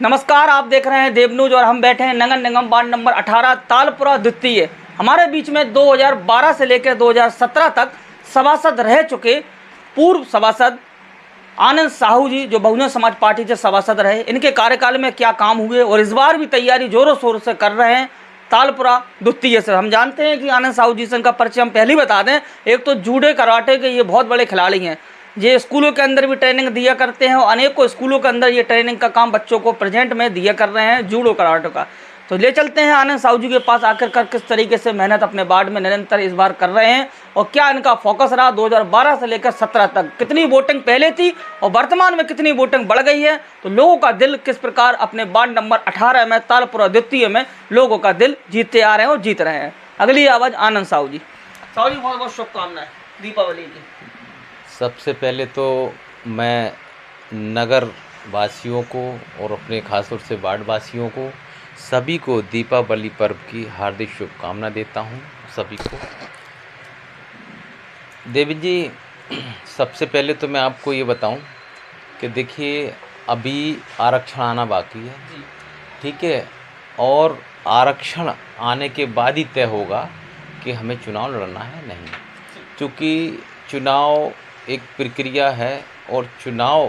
नमस्कार, आप देख रहे हैं देव न्यूज और हम बैठे हैं नगर निगम वार्ड नंबर 18 तालपुरा द्वितीय। हमारे बीच में 2012 से लेकर 2017 तक सभासद रह चुके पूर्व सभासद आनंद साहू जी, जो बहुजन समाज पार्टी से सभासद रहे, इनके कार्यकाल में क्या काम हुए और इस बार भी तैयारी जोरों शोरों से कर रहे हैं तालपुरा द्वितीय से। हम जानते हैं कि आनंद साहू जी से इनका परिचय हम पहले ही बता दें। एक तो जूडो कराटे के ये बहुत बड़े खिलाड़ी हैं। ये स्कूलों के अंदर भी ट्रेनिंग दिया करते हैं और अनेकों स्कूलों के अंदर ये ट्रेनिंग का काम बच्चों को प्रेजेंट में दिया कर रहे हैं जूडो कराटे का। तो ले चलते हैं आनंद साहू जी के पास आकर कर किस तरीके से मेहनत अपने वार्ड में निरंतर इस बार कर रहे हैं और क्या इनका फोकस रहा 2012 से लेकर 17 तक, कितनी वोटिंग पहले थी और वर्तमान में कितनी वोटिंग बढ़ गई है, तो लोगों का दिल किस प्रकार अपने वार्ड नंबर 18 में तालपुरा द्वितीय में लोगों का दिल जीतते आ रहे हैं और जीत रहे हैं। अगली आवाज़ आनंद साहू जी। साहू जी, बहुत बहुत शुभकामनाएं दीपावली की। सबसे पहले तो मैं नगर वासियों को और अपने खासतौर से वार्ड वासियों को सभी को दीपावली पर्व की हार्दिक शुभकामना देता हूं। सभी को देवी जी, सबसे पहले तो मैं आपको ये बताऊं कि देखिए, अभी आरक्षण आना बाकी है, ठीक है, और आरक्षण आने के बाद ही तय होगा कि हमें चुनाव लड़ना है नहीं, क्योंकि चुनाव एक प्रक्रिया है और चुनाव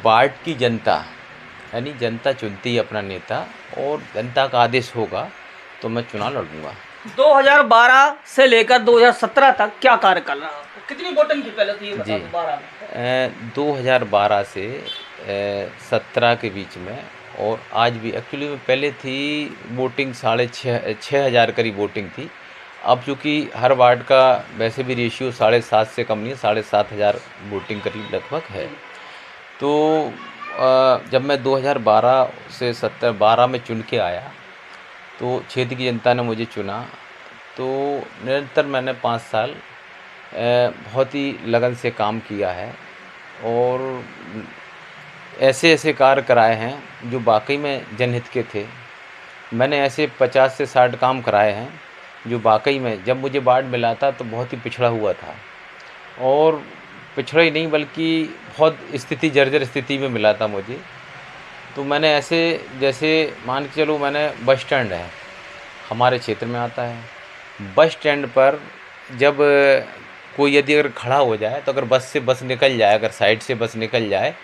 वार्ड की जनता यानी जनता चुनती है अपना नेता और जनता का आदेश होगा तो मैं चुनाव लड़ूंगा। 2012 से लेकर 2017 तक क्या कार्य कर रहा है? कितनी वोटिंग की पहले थी ये बता दो। 12 में 2012 से 17 के बीच में, और आज भी एक्चुअली में पहले थी वोटिंग 6,500 करीब वोटिंग थी। अब चूँकि हर वार्ड का वैसे भी रेशियो 7.5 से कम नहीं है, 7,500 वोटिंग करीब लगभग है। तो जब मैं 2012 से 12 में चुन के आया तो क्षेत्र की जनता ने मुझे चुना, तो निरंतर मैंने 5 साल बहुत ही लगन से काम किया है और ऐसे ऐसे कार्य कराए हैं जो वाकई में जनहित के थे। मैंने ऐसे 50 से 60 काम कराए हैं जो वाकई में जब मुझे वार्ड मिला था तो बहुत ही पिछड़ा हुआ था, और पिछड़ा ही नहीं बल्कि बहुत स्थिति जर्जर स्थिति में मिला था मुझे। तो मैंने ऐसे, जैसे मान के चलो, मैंने बस स्टैंड है हमारे क्षेत्र में आता है, बस स्टैंड पर जब कोई यदि अगर खड़ा हो जाए तो अगर बस से बस निकल जाए, अगर साइड से बस निकल जाए,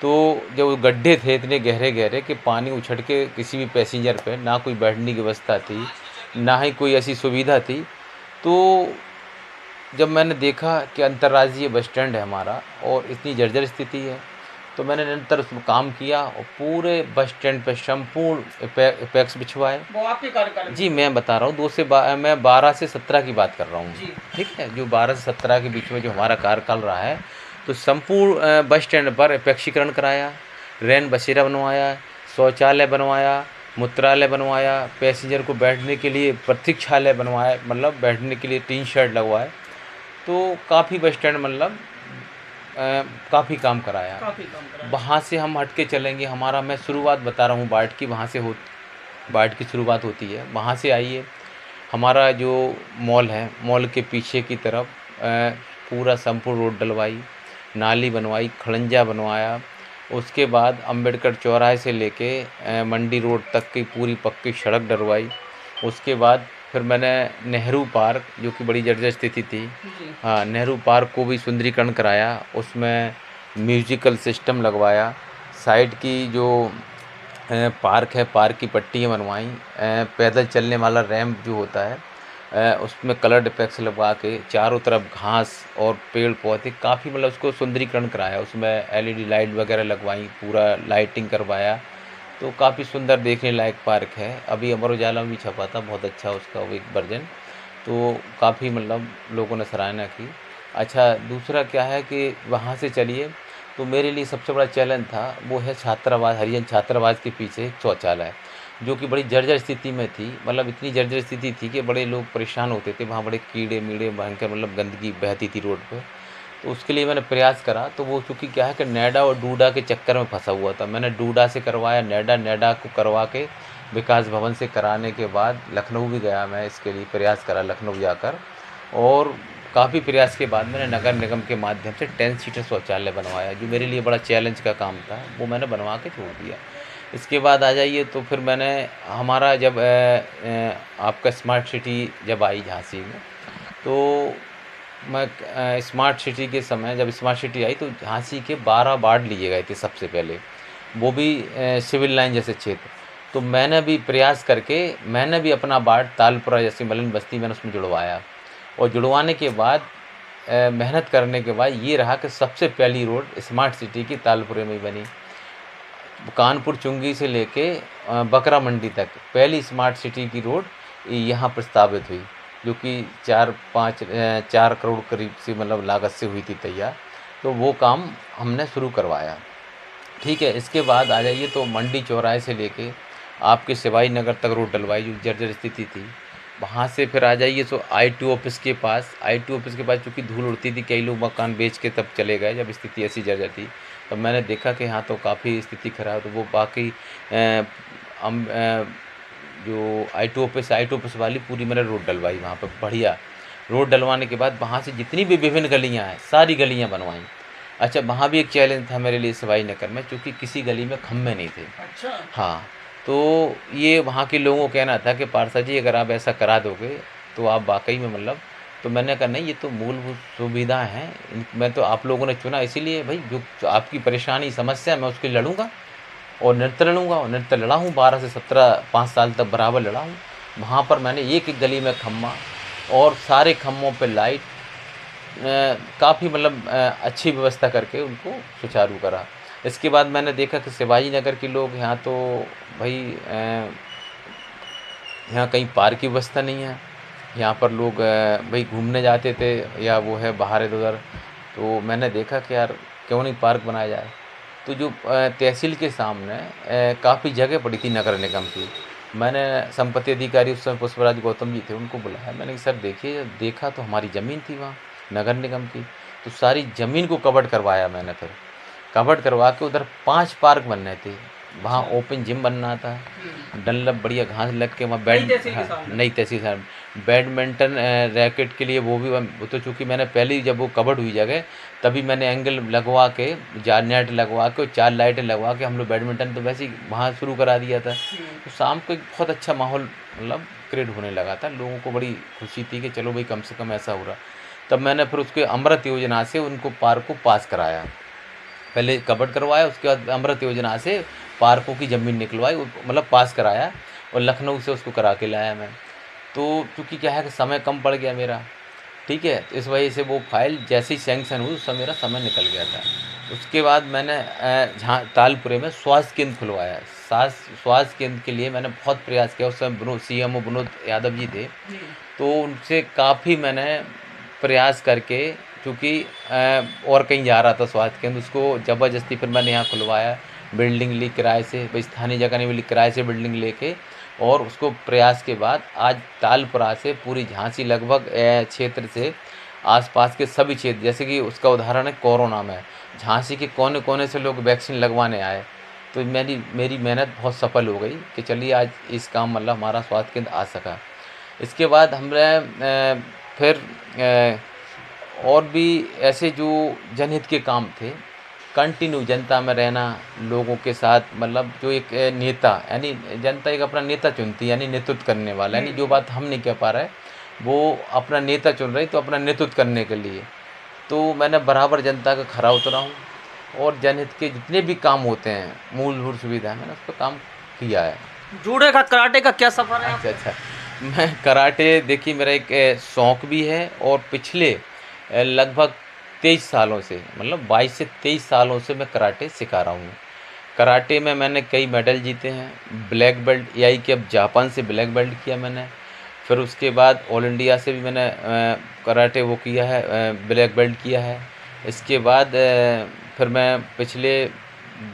तो जो गड्ढे थे इतने गहरे गहरे कि पानी उछड़ के किसी भी पैसेंजर पे ना कोई बैठने की व्यवस्था थी, ना ही कोई ऐसी सुविधा थी। तो जब मैंने देखा कि अंतर्राज्यीय बस स्टैंड है हमारा और इतनी जर्जर स्थिति है, तो मैंने निरंतर उसमें काम किया और पूरे बस स्टैंड पर संपूर्ण एपेक्स बिछवाए। वो आपके कार्यकाल में? जी, मैं बता रहा हूँ, मैं 12 से 17 की बात कर रहा हूँ, ठीक है। जो 12 से 17 के बीच में जो हमारा कार्यकाल रहा है, तो संपूर्ण बस स्टैंड पर एपेक्सीकरण कराया, रैन बसेरा बनवाया, शौचालय बनवाया, मूत्रालय बनवाया, पैसेंजर को बैठने के लिए प्रतीक्षालय बनवाया, मतलब बैठने के लिए टीन शेड लगवाए। तो काफ़ी बस स्टैंड मतलब काफ़ी काम कराया। वहाँ से हम हट के चलेंगे, हमारा मैं शुरुआत बता रहा हूँ वार्ड की, वहाँ से वार्ड की शुरुआत होती है। वहाँ से आइए, हमारा जो मॉल है, मॉल के पीछे की तरफ पूरा संपूर्ण रोड डलवाई, नाली बनवाई, खड़ंजा बनवाया। उसके बाद अंबेडकर चौराहे से लेके मंडी रोड तक की पूरी पक्की सड़क डलवाई। उसके बाद फिर मैंने नेहरू पार्क, जो कि बड़ी जर्जर स्थिति थी, हाँ, नेहरू पार्क को भी सुंदरीकरण कराया, उसमें म्यूजिकल सिस्टम लगवाया, साइड की जो पार्क है, पार्क की पट्टियाँ बनवाई, पैदल चलने वाला रैंप जो होता है उसमें कलर्ड इफेक्ट्स लगवा के चारों तरफ घास और पेड़ पौधे, काफ़ी मतलब उसको सुंदरीकरण कराया, उसमें एलईडी लाइट वगैरह लगवाई, पूरा लाइटिंग करवाया। तो काफ़ी सुंदर देखने लायक पार्क है। अभी अमर उजाला में भी छपा था, बहुत अच्छा उसका वो एक वर्जन, तो काफ़ी मतलब लोगों ने सराहना की। अच्छा, दूसरा क्या है कि वहाँ से चलिए तो मेरे लिए सबसे बड़ा चैलेंज था वो है छात्रावास, हरिजन छात्रावास के पीछे एक शौचालय, जो कि बड़ी जर्जर स्थिति में थी। मतलब इतनी जर्जर स्थिति थी कि बड़े लोग परेशान होते थे, वहाँ बड़े कीड़े मीड़े भयंकर मतलब गंदगी बहती थी रोड पे। तो उसके लिए मैंने प्रयास करा, तो वो चूँकि क्या है कि नैडा और डूडा के चक्कर में फंसा हुआ था। मैंने डूडा से करवाया, नैडा को करवा के विकास भवन से कराने के बाद लखनऊ भी गया, मैं इसके लिए प्रयास करा लखनऊ जाकर, और काफ़ी प्रयास के बाद मैंने नगर निगम के माध्यम से 10 सीटर शौचालय बनवाया, जो मेरे लिए बड़ा चैलेंज का काम था, वो मैंने बनवा के छोड़ दिया। इसके बाद आ जाइए तो फिर मैंने हमारा जब आपका स्मार्ट सिटी जब आई झांसी में, तो मैं स्मार्ट सिटी के समय जब स्मार्ट सिटी आई तो झांसी के 12 वार्ड लिए गए थे सबसे पहले, वो भी सिविल लाइन जैसे क्षेत्र। तो मैंने भी प्रयास करके मैंने भी अपना वार्ड तालपुरा जैसी मलिन बस्ती मैंने उसमें जुड़वाया, और जुड़वाने के बाद मेहनत करने के बाद ये रहा कि सबसे पहली रोड स्मार्ट सिटी की तालपुरे में ही बनी। कानपुर चुंगी से लेके बकरा मंडी तक पहली स्मार्ट सिटी की रोड यहाँ प्रस्तावित हुई, जो कि 4 करोड़ करीब से मतलब लागत से हुई थी तैयार। तो वो काम हमने शुरू करवाया। ठीक है, इसके बाद आ जाइए तो मंडी चौराहे से लेके आपके सिवाई नगर तक रोड डलवाई, जो जर्जर स्थिति थी। वहाँ से फिर आ जाइए तो आई2 ऑफिस के पास चूँकि धूल उड़ती थी, कई लोग मकान बेच के तब चले गए जब स्थिति ऐसी जर्जर थी। तब मैंने देखा कि हाँ तो काफ़ी स्थिति खराब, तो वो बाकी जो आई2 ऑफिस वाली पूरी मैंने रोड डलवाई वहाँ पर बढ़िया। रोड डलवाने के बाद वहाँ से जितनी भी विभिन्न गलियाँ हैं सारी गलियाँ बनवाई। अच्छा, वहाँ भी एक चैलेंज था मेरे लिए सिवाई नगर में, क्योंकि किसी गली में खम्भे नहीं थे। अच्छा। हाँ, तो ये वहाँ के लोगों को कहना था कि पारसा जी अगर आप ऐसा करा दोगे तो आप वाकई में मतलब, तो मैंने कहा नहीं, ये तो मूलभूत सुविधा हैं, मैं तो आप लोगों ने चुना इसीलिए भाई, जो आपकी परेशानी समस्या मैं उसके लड़ूंगा और निरंतर लड़ूंगा, और निरंतर लड़ा हूँ 12 से 17 5 साल तक बराबर लड़ा हूँ। वहाँ पर मैंने एक एक गली में खम्भा और सारे खम्भों पे लाइट, काफ़ी मतलब अच्छी व्यवस्था करके उनको सुचारू करा। इसके बाद मैंने देखा कि शिवाजी नगर के लोग यहाँ तो भाई यहाँ कहीं पार्क की व्यवस्था नहीं है, यहाँ पर लोग भाई घूमने जाते थे या वो है बाहर इधर उधर। तो मैंने देखा कि यार क्यों नहीं पार्क बनाया जाए। तो जो तहसील के सामने काफ़ी जगह पड़ी थी नगर निगम की, मैंने संपत्ति अधिकारी उस समय पुष्पराज गौतम जी थे, उनको बुलाया। मैंने कहा सर देखिए, देखा तो हमारी ज़मीन थी वहाँ नगर निगम की, तो सारी ज़मीन को कवर्ड करवाया मैंने। फिर कवर्ड करवा के उधर 5 पार्क बनने थे, वहाँ ओपन जिम बनना था, डनलप बढ़िया घास लग के वहाँ नई तहसील के सामने। नई तहसील सामने बैडमिंटन रैकेट के लिए वो तो चूँकि मैंने पहले ही जब वो कवर्ड हुई जगह, तभी मैंने एंगल लगवा के, नेट लगवा के और 4 लाइटें लगवा के हम लोग बैडमिंटन तो वैसे ही वहाँ शुरू करा दिया था। तो शाम को एक बहुत अच्छा माहौल मतलब क्रिएट होने लगा था, लोगों को बड़ी खुशी थी कि चलो भाई कम से कम ऐसा हो रहा। तब मैंने फिर उसके अमृत योजना से उनको पार्क को पास कराया, पहले कवर्ड करवाया, उसके बाद अमृत योजना से पार्कों की ज़मीन निकलवाई, मतलब पास कराया, और लखनऊ से उसको करा के लाया मैं। तो क्योंकि क्या है कि समय कम पड़ गया मेरा, ठीक है, तो इस वजह से वो फाइल जैसे ही सैंक्शन हुई उस समय मेरा समय निकल गया था। उसके बाद मैंने तालपुरे में स्वास्थ्य केंद्र खुलवाया। स्वास्थ्य केंद्र के लिए मैंने बहुत प्रयास किया। उस समय CMO विनोद यादव जी थे, तो उनसे काफ़ी मैंने प्रयास करके, क्योंकि और कहीं जा रहा था स्वास्थ्य केंद्र, उसको ज़बरदस्ती फिर मैंने यहाँ खुलवाया, बिल्डिंग ली किराए से, भाई स्थानीय जगह नहीं मिली, किराए से बिल्डिंग लेके, और उसको प्रयास के बाद आज तालपुरा से पूरी झांसी लगभग क्षेत्र से आसपास के सभी क्षेत्र, जैसे कि उसका उदाहरण है कोरोना में झांसी के कोने कोने से लोग वैक्सीन लगवाने आए। तो मेरी मेहनत बहुत सफल हो गई कि चलिए आज इस काम मतलब हमारा स्वास्थ्य केंद्र आ सका। इसके बाद हमने फिर और भी ऐसे जो जनहित के काम थे, कंटिन्यू जनता में रहना, लोगों के साथ मतलब जो एक नेता, यानी जनता एक अपना नेता चुनती है, यानी नेतृत्व करने वाला, यानी जो बात हम नहीं कह पा रहे वो अपना नेता चुन रही, तो अपना नेतृत्व करने के लिए तो मैंने बराबर जनता का खरा उतरा हूँ, और जनहित के जितने भी काम होते हैं, मूलभूत सुविधा मैंने उस पर काम किया है। जूडो का कराटे का क्या सफर है? अच्छा, मैं कराटे, देखिए मेरा एक शौक़ भी है, और पिछले लगभग 23 सालों से, मतलब 22 से 23 सालों से मैं कराटे सिखा रहा हूँ। कराटे में मैंने कई मेडल जीते हैं, ब्लैक बेल्ट AIKF अब जापान से ब्लैक बेल्ट किया मैंने, फिर उसके बाद ऑल इंडिया से भी मैंने कराटे वो किया है, ब्लैक बेल्ट किया है। इसके बाद फिर मैं पिछले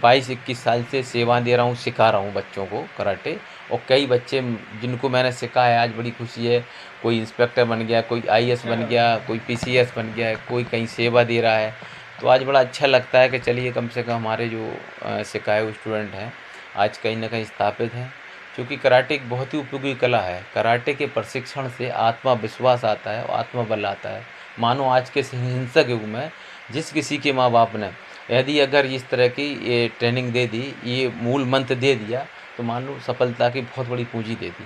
22-21 साल से सेवा दे रहा हूँ, सिखा रहा हूँ बच्चों को कराटे, और कई बच्चे जिनको मैंने सिखाया आज बड़ी खुशी है, कोई इंस्पेक्टर बन गया, कोई IAS बन गया, कोई PCS बन गया, कोई कहीं सेवा दे रहा है। तो आज बड़ा अच्छा लगता है कि चलिए कम से कम हमारे जो सिखाए हुए स्टूडेंट हैं आज कहीं ना कहीं स्थापित हैं, क्योंकि कराटे एक बहुत ही उपयोगी कला है। कराटे के प्रशिक्षण से आत्मविश्वास आता है और आत्मबल आता है। मानो आज के इस हिंसक युग में जिस किसी के माँ बाप ने यदि अगर इस तरह की ये ट्रेनिंग दे दी, ये मूल मंत्र दे दिया, तो मान लो सफलता की बहुत बड़ी पूंजी दे दी।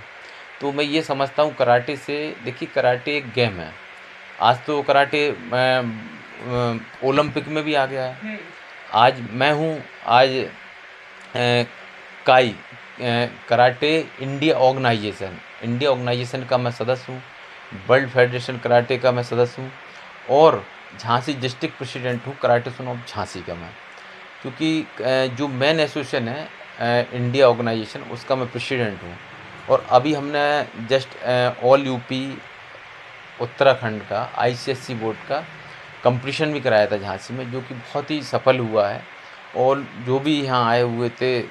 तो मैं ये समझता हूँ कराटे से, देखिए कराटे एक गेम है। आज तो कराटे ओलंपिक में भी आ गया है। आज मैं हूँ, आज काई कराटे इंडिया ऑर्गेनाइजेशन का मैं सदस्य हूँ, वर्ल्ड फेडरेशन कराटे का मैं सदस्य हूँ, और झांसी डिस्ट्रिक्ट प्रेसिडेंट हूँ कराटे एसोसिएशन ऑफ झांसी का मैं। क्योंकि जो मेन एसोसिएशन है इंडिया ऑर्गेनाइजेशन, उसका मैं प्रेसिडेंट हूँ। और अभी हमने जस्ट ऑल यूपी उत्तराखंड का ICSE बोर्ड का कंपटीशन भी कराया था झांसी में, जो कि बहुत ही सफल हुआ है। और जो भी यहाँ आए हुए थे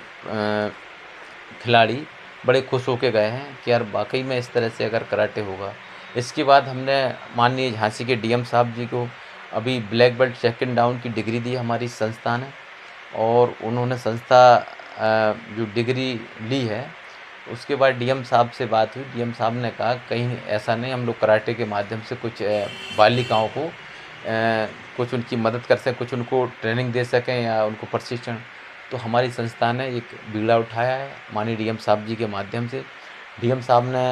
खिलाड़ी बड़े खुश होके गए हैं कि यार वाकई में इस तरह से अगर कराटे होगा। इसके बाद हमने माननीय झांसी के DM साहब जी को अभी ब्लैक बेल्ट सेकंड डाउन की डिग्री दी हमारी संस्था ने, और उन्होंने संस्था जो डिग्री ली है उसके बाद DM साहब से बात हुई। DM साहब ने कहा कहीं ऐसा नहीं, हम लोग कराटे के माध्यम से कुछ बालिकाओं को कुछ उनकी मदद कर सकें, कुछ उनको ट्रेनिंग दे सकें या उनको प्रशिक्षण। तो हमारी संस्था ने एक बीड़ा उठाया है माननीय DM साहब जी के माध्यम से। DM साहब ने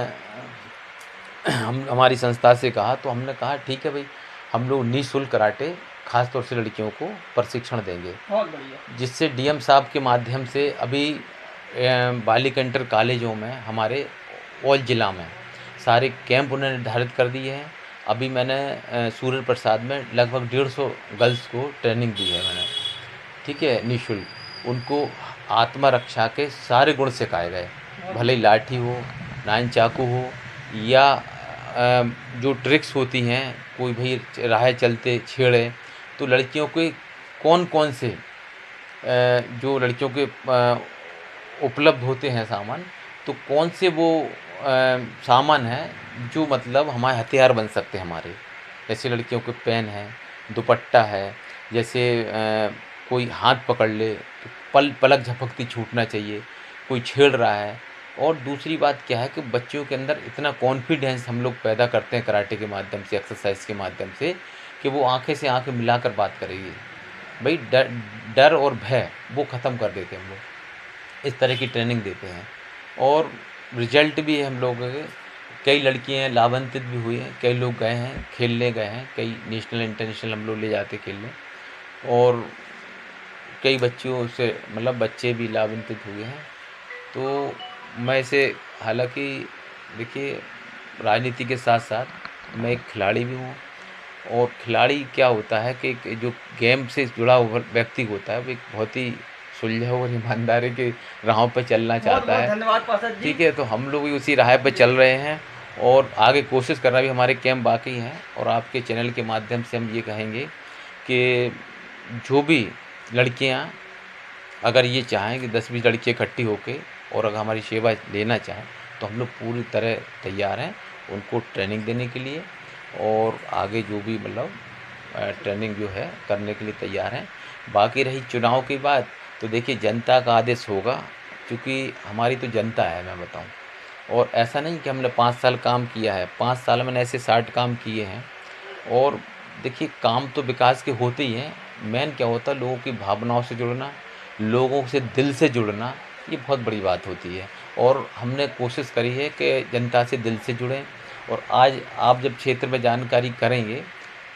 हमारी संस्था से कहा, तो हमने कहा ठीक है भाई, हम लोग निःशुल्क कराटे खास तौर से लड़कियों को प्रशिक्षण देंगे। बहुत बढ़िया। जिससे DM साहब के माध्यम से अभी बालिका इंटर कॉलेजों में हमारे ऑल ज़िला में सारे कैंप उन्होंने निर्धारित कर दिए हैं। अभी मैंने सूर्य प्रसाद में लगभग 150 गर्ल्स को ट्रेनिंग दी है मैंने, ठीक है, निःशुल्क। उनको आत्मरक्षा के सारे गुण सिखाए गए, भले ही लाठी हो, नाइन चाकू हो, या जो ट्रिक्स होती हैं, कोई भी राह चलते छेड़े, तो लड़कियों के कौन कौन से जो लड़कियों के उपलब्ध होते हैं सामान, तो कौन से वो सामान हैं जो मतलब हमारे हथियार बन सकते हैं हमारे। जैसे लड़कियों के पेन है, दुपट्टा है, जैसे कोई हाथ पकड़ ले तो पलक झपकती छूटना चाहिए, कोई छेड़ रहा है। और दूसरी बात क्या है कि बच्चों के अंदर इतना कॉन्फिडेंस हम लोग पैदा करते हैं कराटे के माध्यम से, एक्सरसाइज के माध्यम से, कि वो आंखें से आंखें मिलाकर बात करेगी। भाई डर और भय वो ख़त्म कर देते हैं हम लोग, इस तरह की ट्रेनिंग देते हैं। और रिजल्ट भी है हम लोगों के, कई लड़कियां लाभान्वित भी हुई हैं, कई लोग गए हैं खेलने गए हैं, कई नेशनल इंटरनेशनल हम लोग ले जाते खेलने, और कई बच्चों से मतलब बच्चे भी लाभान्वित हुए हैं। तो मैं इसे, हालांकि देखिए राजनीति के साथ साथ मैं एक खिलाड़ी भी हूँ, और खिलाड़ी क्या होता है कि जो गेम से जुड़ा हुआ व्यक्ति होता है वो एक बहुत ही सुलझा और ईमानदारी की राहों पर चलना चाहता है। धन्यवाद पासद जी। ठीक है, तो हम लोग भी उसी राह पर चल रहे हैं, और आगे कोशिश करना भी हमारे कैंप बाकी हैं। और आपके चैनल के माध्यम से हम ये कहेंगे कि जो भी लड़कियां अगर ये चाहें कि 10-20 लड़कियाँ इकट्ठी होकर और अगर हमारी सेवा लेना चाहें, तो हम लोग पूरी तरह तैयार हैं उनको ट्रेनिंग देने के लिए, और आगे जो भी मतलब ट्रेनिंग जो है करने के लिए तैयार हैं। बाकी रही चुनाव की बात, तो देखिए जनता का आदेश होगा, क्योंकि हमारी तो जनता है, मैं बताऊं। और ऐसा नहीं कि हमने 5 साल काम किया है, 5 साल मैंने ऐसे 60 काम किए हैं। और देखिए काम तो विकास के होते ही हैं, मेन क्या होता है लोगों की भावनाओं से जुड़ना, लोगों से दिल से जुड़ना, ये बहुत बड़ी बात होती है। और हमने कोशिश करी है कि जनता से दिल से जुड़ें। और आज आप जब क्षेत्र में जानकारी करेंगे,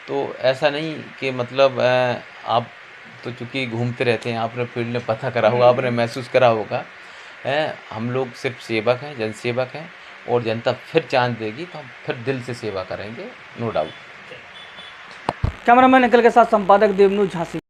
तो ऐसा नहीं कि मतलब आप तो चूँकि घूमते रहते हैं, आपने फील्ड में पता करा होगा, आपने महसूस करा होगा, हम लोग सिर्फ सेवक हैं, जनसेवक हैं, और जनता फिर चांस देगी तो हम फिर दिल से सेवा करेंगे, नो डाउट। कैमरामैन निखिल के साथ संपादक देवनू झांसी।